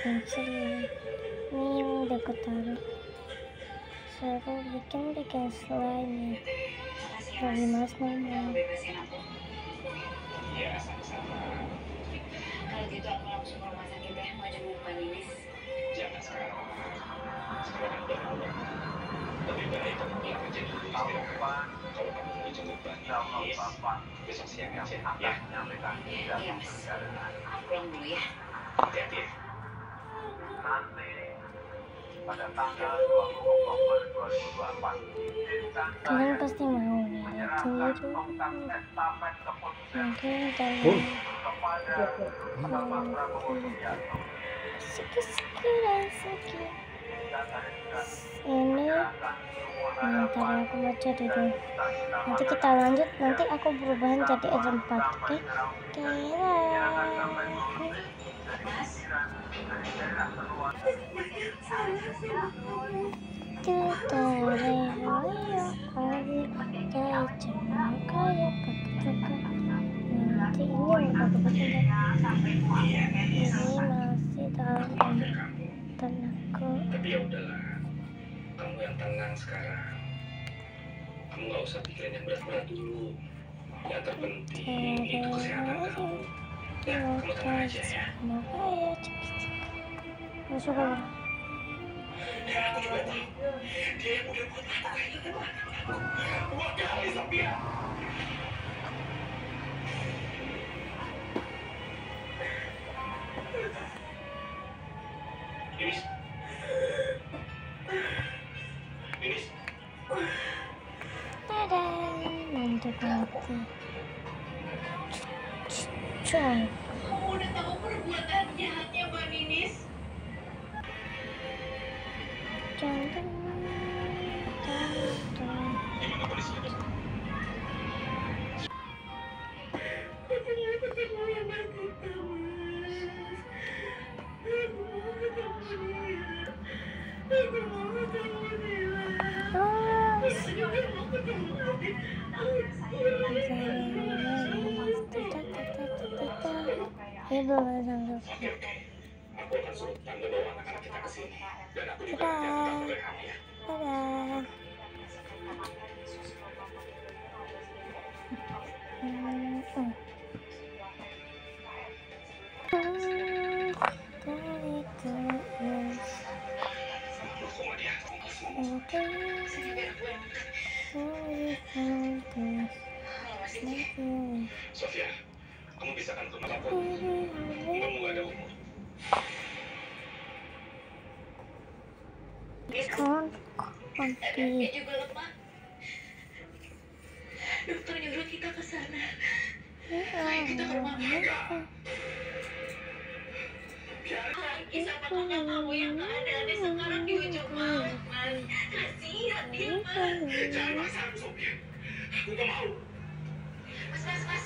pensil ini yang udah aku taruh. Suruh bikin slime ya. Dari Mas ngomong. Iya, sama-sama. Kalau gitu aku langsung ke rumah sakit ya, mau jemput Mbak Ninis. Jangan sekarang. Sekarang udah malam. Lebih baik kamu pulang aja dulu istirahat. Kalau kamu mau jemput Mbak Ninis, besok siang aja ya. Iya, Mas. Aku pulang dulu ya. Hati-hati ya. Pada tanggal 20 Oktober 2024 Kalian pasti mau ya, tunggu dulu. Mungkin kalian siki. Ini ntar aku baca dulu. Nanti kita lanjut. Nanti aku berubahan jadi ada 4. Oke? Nanti ini aku bikin ini masih dalam tenaga. Tapi ya udahlah, kamu yang tenang sekarang. Kamu nggak usah pikirin yang berat-berat dulu. Yang terpenting itu kesehatan kamu. Ya, kamu tenang aja ya. Semoga ya cepet. Masuk apa? Dan aku juga tahu dia yang udah buat aku kehilangan aku 2 kali, Sophia. Ninis. Dadah, mantap banget. Coy. Kamu udah tahu perbuatan jahatnya Mbak Ninis? Jangan. Gimana kondisinya, Dok? Ternyata kamu yang berkata, Mas. Aku mau ketemu dia. Aku mau ketemu dia. Aku juga mau ketemu dia. Oke. Aku akan suruh tante bawa anak-anak kita ke sini. Dan aku juga nanti akan telepon Rehan ya. Dadah. Loh, kok nggak diangkat? Sofia, kamu bisa kan ke rumah aku? Kamu nggak ada umur. Dia juga lemah. Dokter nyuruh kita ke sana. Ayo kita ke rumah mereka. Lagi sama kakak kamu yang nggak ada sekarang di ujung maut, Mas. Kasihan dia, Mas. Jangan maksa aku, Sofia. Aku nggak mau. Mas.